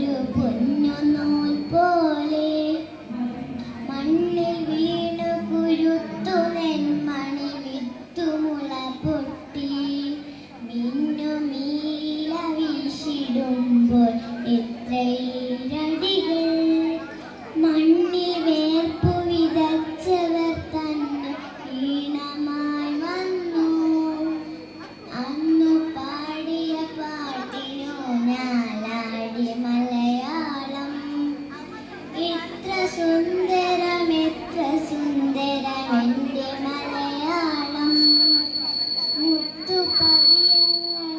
ഒരു പൊന്നുനൂൽ പോലെ മണ്ണിൽ വീണു കുരുത്തു നെന്മണി വിത്തുമുള പൊട്ടി മിന്നുമീല വീശിടുമ്പോൾ എത്രയിരടികൾ മണ്ണിൽ വേർപ്പു വിതച്ചവർ തന്നെ ഈണമായി വന്നു. അന്നു പാടിയ പാട്ടിനു ഞാലാടി മലയാളം. എത്ര സുന്ദരം എൻ്റെ മലയാളം. മുത്തുപവിയങ്ങൾ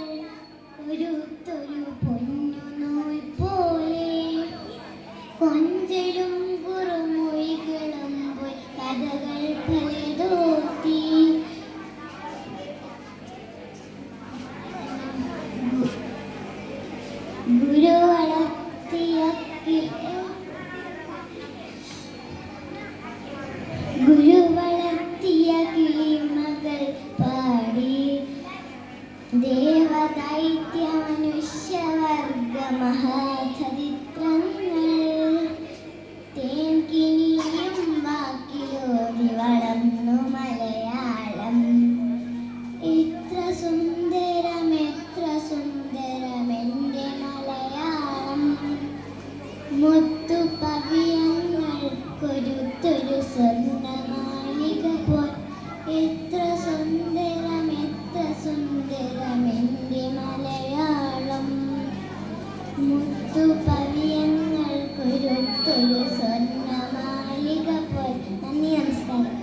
ഒരുത്തൊരു പൊന്നുനൂൽ പോലെ കൊഞ്ചലും കുറുമൊഴികളും പോയി കഥകൾ പലതോത്തി. ഗുരു വളർത്തിയ കിളിമകൾ പാടി ദേവദൈത്യ മനുഷ്യവർഗ മഹാചരിത്രങ്ങൾ തേൻകിനിയും വാക്കിലോതി വളർന്നു മലയാളം. എത്ര സുന്ദരം എൻ്റെ മലയാളം. മുത്തുപവിയങ്ങൾക്കൊരുത്തൊരു സ്വർണ്ണമാലിക പോൽ എത്ര സുന്ദരം എൻ്റെ മലയാളം. മുത്തുപവിയങ്ങൾക്കൊരുത്തൊരു